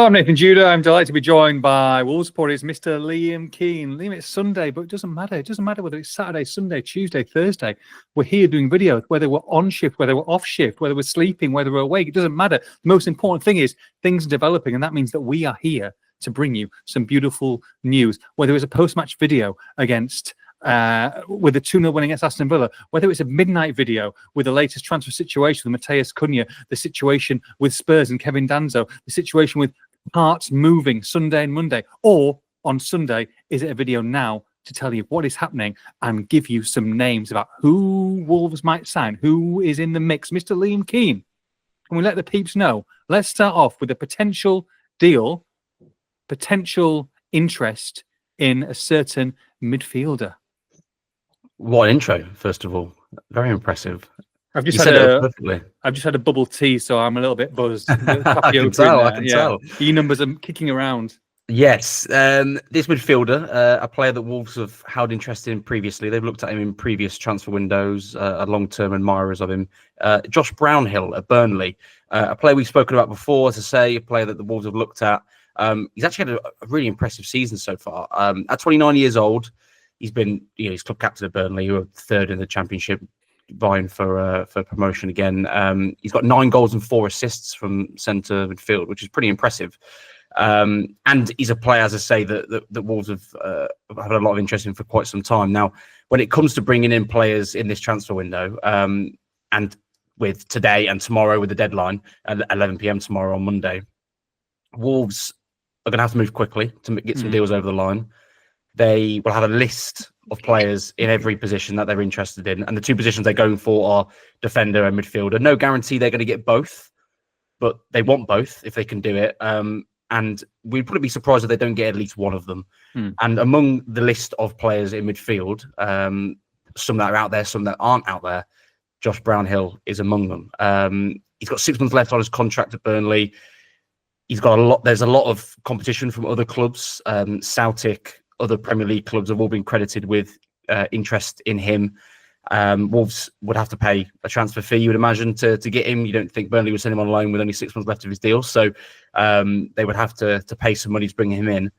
Hello, I'm Nathan Judah. I'm delighted to be joined by Wolves supporters, Mr. Liam Keane. Liam, it's Sunday, but it doesn't matter. It doesn't matter whether it's Saturday, Sunday, Tuesday, Thursday. We're here doing videos, whether we're on shift, whether we're off shift, whether we're sleeping, whether we're awake. It doesn't matter. The most important thing is things are developing, and that means that we are here to bring you some beautiful news, whether it's a post-match video against with a 2-0 win against Aston Villa, whether it's a midnight video with the latest transfer situation with Matheus Cunha, the situation with Spurs and Kevin Danso, the situation with parts moving Sunday and Monday, or on Sunday, is it a video now to tell you what is happening and give you some names about who Wolves might sign, who is in the mix? Mr. Liam Keane, can we let the peeps know? Let's start off with a potential deal, potential interest in a certain midfielder. What intro, first of all. Very impressive. I've just had a bubble tea, so I'm a little bit buzzed. I can tell. E numbers are kicking around. Yes. This midfielder, a player that Wolves have held interest in previously. They've looked at him in previous transfer windows, long-term admirers of him. Josh Brownhill at Burnley, a player we've spoken about before, as I say, a player that the Wolves have looked at. He's actually had a really impressive season so far. At 29 years old, he's been, he's club captain at Burnley, who are third in the Championship, vying for promotion again. He's got 9 goals and 4 assists from centre midfield, which is pretty impressive. And he's a player, as I say, that Wolves have had a lot of interest in for quite some time. Now, when it comes to bringing in players in this transfer window, and with today and tomorrow with the deadline at 11 p.m. tomorrow on Monday, Wolves are going to have to move quickly to get some deals over the line. They will have a list of players in every position that they're interested in. And the 2 positions they're going for are defender and midfielder. No guarantee they're going to get both, but they want both if they can do it. And we'd probably be surprised if they don't get at least one of them. And among the list of players in midfield, some that are out there, some that aren't out there, Josh Brownhill is among them. He's got 6 months left on his contract at Burnley. He's got a lot. There's a lot of competition from other clubs. Celtic, other Premier League clubs have all been credited with interest in him. Wolves would have to pay a transfer fee, you would imagine, to get him. You don't think Burnley would send him on loan with only 6 months left of his deal. So they would have to pay some money to bring him in.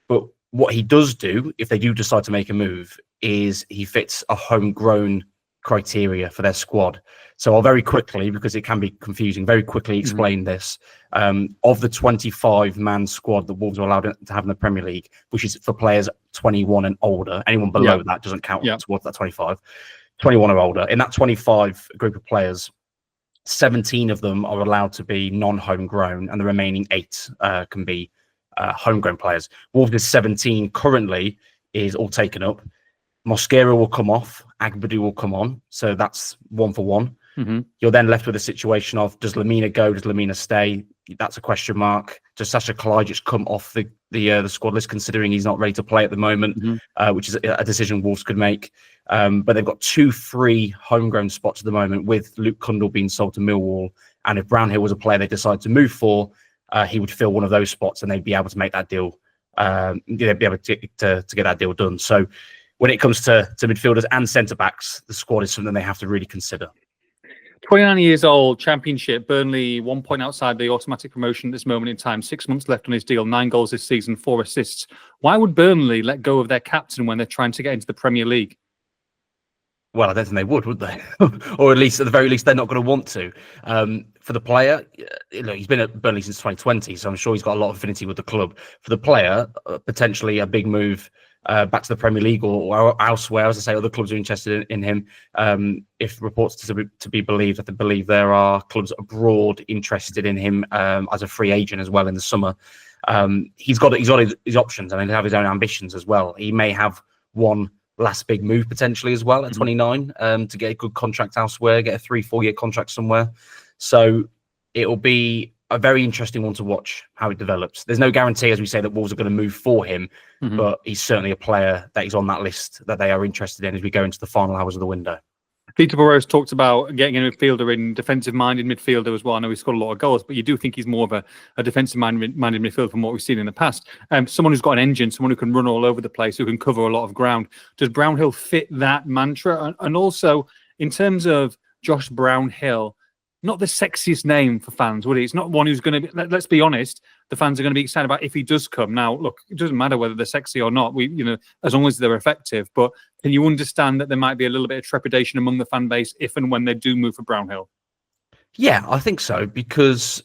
But what he does do, if they do decide to make a move, is he fits a homegrown criteria for their squad. So I'll very quickly, because it can be confusing, very quickly explain this. Of the 25-man squad that Wolves are allowed to have in the Premier League, which is for players 21 and older, anyone below that doesn't count towards that 25. 21 or older. In that 25 group of players, 17 of them are allowed to be non-homegrown, and the remaining 8 can be homegrown players. Wolves' 17 currently is all taken up. Mosquera will come off, Agbadu will come on, so that's 1 for 1. You're then left with a situation of, does Lamina go, does Lamina stay? That's a question mark. Does Sasha Kalajdzic come off the squad list, considering he's not ready to play at the moment, which is a decision Wolves could make. But they've got 2 free homegrown spots at the moment, with Luke Cundle being sold to Millwall. And if Brownhill was a player they decided to move for, he would fill one of those spots, and they'd be able to make that deal. They'd be able to get that deal done. So when it comes to midfielders and centre-backs, the squad is something they have to really consider. 29 years old, Championship, Burnley 1 point outside the automatic promotion at this moment in time, 6 months left on his deal, 9 goals this season, 4 assists. Why would Burnley let go of their captain when they're trying to get into the Premier League? Well, I don't think they would they? Or at the very least, they're not going to want to. For the player, he's been at Burnley since 2020, so I'm sure he's got a lot of affinity with the club. For the player, potentially a big move back to the Premier League or elsewhere. As I say, other clubs are interested in him. If reports to be believed, I believe there are clubs abroad interested in him as a free agent as well in the summer. He's got his options. I mean, he have his own ambitions as well. He may have one last big move potentially as well at 29 to get a good contract elsewhere, get a 3-4 year contract somewhere. So it'll be a very interesting one to watch how it develops. There's no guarantee, as we say, that Wolves are going to move for him, but he's certainly a player that is on that list that they are interested in as we go into the final hours of the window. Peter Burrows talked about getting a midfielder in, defensive-minded midfielder as well. I know he scored a lot of goals, but you do think he's more of a defensive-minded midfielder from what we've seen in the past. Someone who's got an engine, someone who can run all over the place, who can cover a lot of ground. Does Brownhill fit that mantra? And also, in terms of Josh Brownhill, not the sexiest name for fans, would he? It's not one who's going to be, let's be honest, the fans are going to be excited about if he does come. Now, look, it doesn't matter whether they're sexy or not, as long as they're effective. But can you understand that there might be a little bit of trepidation among the fan base if and when they do move for Brownhill? Yeah, I think so, because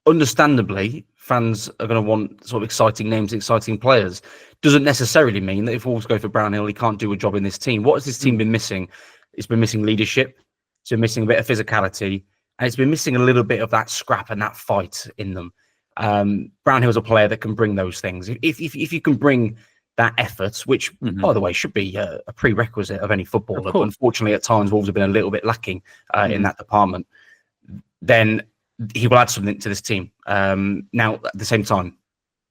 understandably, fans are going to want sort of exciting names, exciting players. Doesn't necessarily mean that if Wolves go for Brownhill, he can't do a job in this team. What has this team been missing? It's been missing leadership. It's been missing a bit of physicality. And it's been missing a little bit of that scrap and that fight in them. Brownhill's a player that can bring those things. If you can bring that effort, which, by the way, should be a prerequisite of any footballer, but unfortunately at times Wolves have been a little bit lacking in that department, then he will add something to this team. Now, at the same time,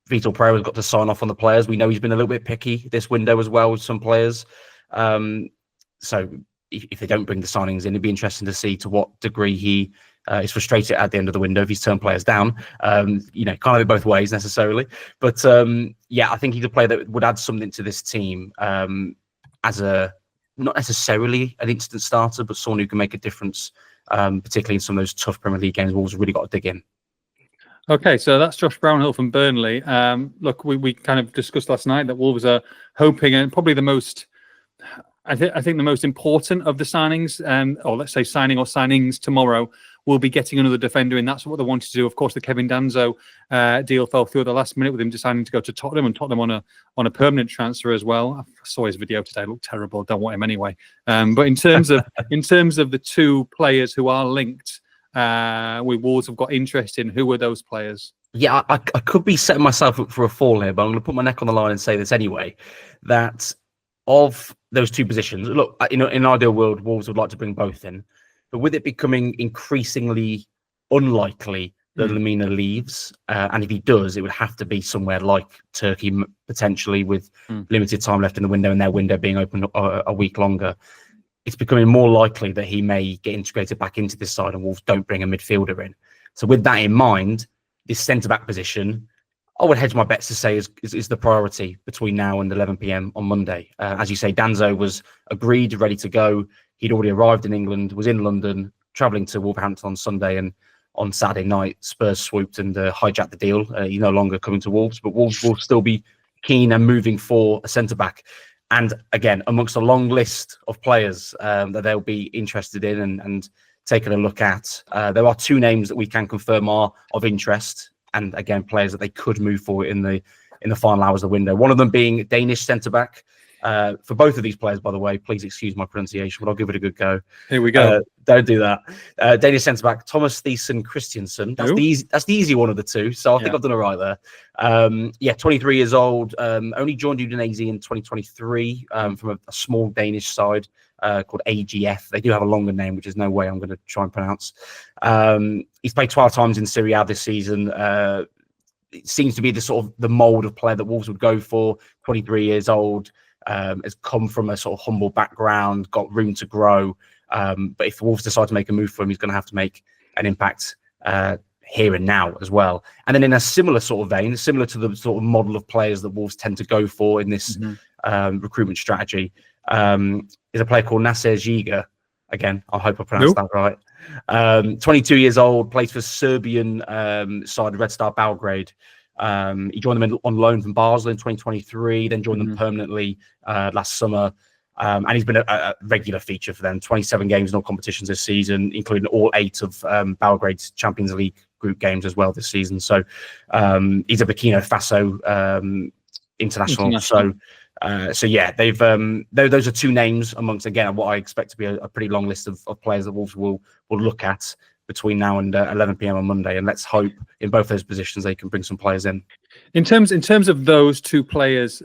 Vitor Pereira's got to sign off on the players. We know he's been a little bit picky this window as well with some players. So if they don't bring the signings in, it'd be interesting to see to what degree he is frustrated at the end of the window if he's turned players down. Can't have it both ways necessarily. But I think he's a player that would add something to this team as not necessarily an instant starter, but someone who can make a difference, particularly in some of those tough Premier League games. Wolves have really got to dig in. Okay, so that's Josh Brownhill from Burnley. Look, we kind of discussed last night that Wolves are hoping, and probably the most, I think the most important of the signings, or let's say signing or signings tomorrow, will be getting another defender in. That's what they wanted to do. Of course, the Kevin Danso deal fell through at the last minute with him deciding to go to Tottenham, and Tottenham on a permanent transfer as well. I saw his video today; it looked terrible. Don't want him anyway. But in terms of the two players who are linked, we Wolves have got interest in. Who are those players? Yeah, I could be setting myself up for a fall here, but I'm going to put my neck on the line and say this anyway, that of those two positions, look, in an ideal world, Wolves would like to bring both in, but with it becoming increasingly unlikely that Lemina leaves, and if he does, it would have to be somewhere like Turkey, potentially with limited time left in the window and their window being open a week longer. It's becoming more likely that he may get integrated back into this side and Wolves don't bring a midfielder in. So with that in mind, this centre-back position, I would hedge my bets to say is the priority between now and 11 p.m. on Monday. As you say, Danso was agreed, ready to go. He'd already arrived in England, was in London, travelling to Wolverhampton on Sunday, and on Saturday night, Spurs swooped and hijacked the deal. He's no longer coming to Wolves, but Wolves will still be keen and moving for a centre-back. And again, amongst a long list of players that they'll be interested in and taking a look at, there are two names that we can confirm are of interest. And again, players that they could move for in the final hours of the window. One of them being Danish centre-back. For both of these players, by the way, please excuse my pronunciation, but I'll give it a good go. Here we go. Don't do that. Danish centre-back, Thomas Thiessen Christiansen. That's the easy one of the two. So I think I've done it right there. 23 years old. Only joined Udinese in 2023 from a small Danish side called AGF. They do have a longer name, which is no way I'm going to try and pronounce. He's played 12 times in Serie A this season. It seems to be the mould of player that Wolves would go for. 23 years old. Has come from a sort of humble background, got room to grow. But if the Wolves decide to make a move for him, he's going to have to make an impact here and now as well. And then in a similar sort of vein, similar to the sort of model of players that Wolves tend to go for in this recruitment strategy, is a player called Nasser Giga. Again, I hope I pronounced that right. 22 years old, plays for Serbian side Red Star Belgrade. He joined them on loan from Basel in 2023, then joined them permanently last summer. And he's been a regular feature for them. 27 games in all competitions this season, including all 8 of Belgrade's Champions League group games as well this season. So he's a Burkina Faso international. So yeah, they've those are two names amongst, again, what I expect to be a pretty long list of players that Wolves will look at between now and 11 p.m. on Monday, and let's hope in both those positions they can bring some players in. In terms of those two players,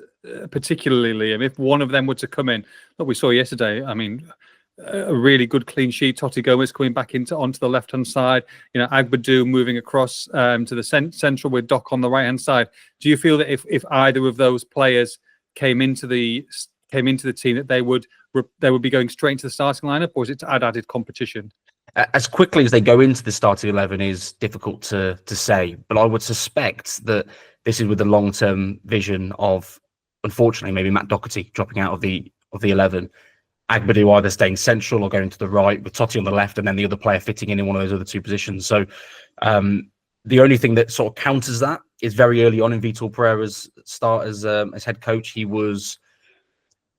particularly, Liam, if one of them were to come in, like we saw yesterday, I mean, a really good clean sheet. Totti Gomez coming back onto the left hand side. Agbadou moving across to the central with Doc on the right hand side. Do you feel that if either of those players came into the team, that they would be going straight into the starting lineup, or is it to add added competition? As quickly as they go into the starting 11 is difficult to say, but I would suspect that this is with the long-term vision of, unfortunately, maybe Matt Doherty dropping out of the 11. Agbadu either staying central or going to the right with Totti on the left, and then the other player fitting in one of those other two positions. So the only thing that sort of counters that is very early on in Vitor Pereira's start as head coach, he was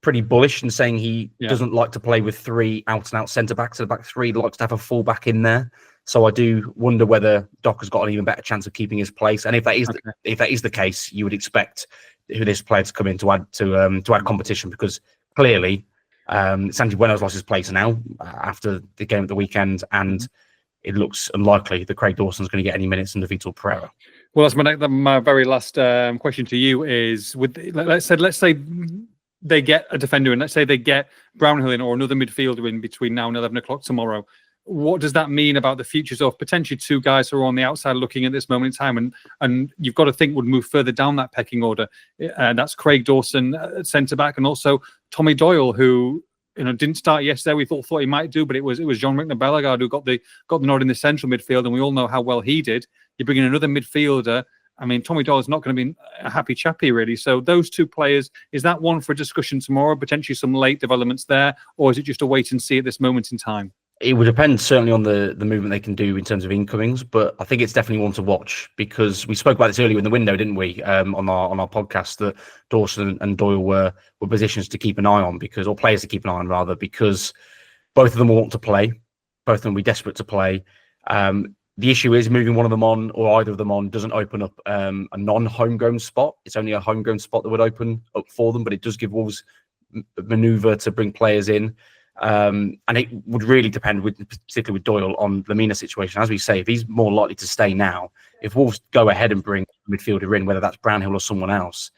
pretty bullish and saying he doesn't like to play with 3 out-and-out centre-backs at the back 3. He likes to have a full-back in there. So I do wonder whether Doc has got an even better chance of keeping his place. And if that is the case, you would expect this player to come in to add competition, because clearly Santi Bueno's lost his place now after the game at the weekend, and it looks unlikely that Craig Dawson's going to get any minutes under Vitor Pereira. Well, that's my very last question to you is: let's say they get a defender in, let's say they get Brownhill in or another midfielder in between now and 11 o'clock tomorrow. What does that mean about the futures of potentially 2 guys who are on the outside looking at this moment in time, and you've got to think would move further down that pecking order? That's Craig Dawson at centre back, and also Tommy Doyle, who didn't start yesterday. We thought he might do, but it was Jean-Luc Bellegarde who got the nod in the central midfield, and we all know how well he did. You bring in another midfielder. I mean, Tommy Doyle is not going to be a happy chappy, really. So those 2 players, is that one for a discussion tomorrow, potentially some late developments there, or is it just a wait and see at this moment in time? It would depend certainly on the movement they can do in terms of incomings, but I think it's definitely one to watch, because we spoke about this earlier in the window, didn't we, on our podcast, that Dawson and Doyle were positions to keep an eye on, or players to keep an eye on rather, because both of them will want to play, both of them will be desperate to play. The issue is moving one of them on, or either of them on, doesn't open up a non-homegrown spot. It's only a homegrown spot that would open up for them, but it does give Wolves manoeuvre to bring players in. And it would really depend, particularly with Doyle, on the Lemina situation. As we say, if he's more likely to stay now, if Wolves go ahead and bring a midfielder in, whether that's Brownhill or someone else,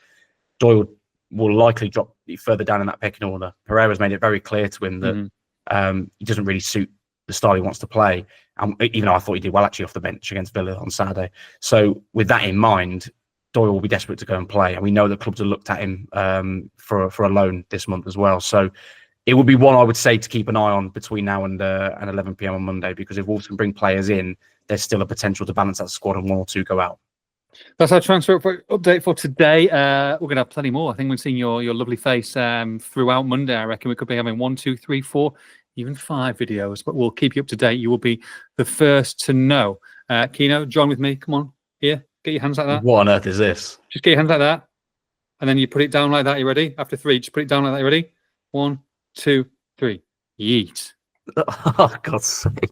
Doyle will likely drop further down in that pecking order. Pereira's made it very clear to him that he doesn't really suit the style he wants to play. Even though I thought he did well actually off the bench against Villa on Saturday. So with that in mind, Doyle will be desperate to go and play. And we know that clubs have looked at him for a loan this month as well. So it would be one I would say to keep an eye on between now and 11 p.m. on Monday, because if Wolves can bring players in, there's still a potential to balance that squad and 1 or 2 go out. That's our transfer update for today. We're going to have plenty more. I think we're seeing your lovely face throughout Monday. I reckon we could be having 1, 2, 3, 4, even 5 videos, but we'll keep you up to date. You will be the first to know. Keno, join with me. Come on, here. Get your hands like that. What on earth is this? Just get your hands like that. And then you put it down like that. You ready? After 3, just put it down like that. You ready? 1, 2, 3. Yeet. Oh, God's sake.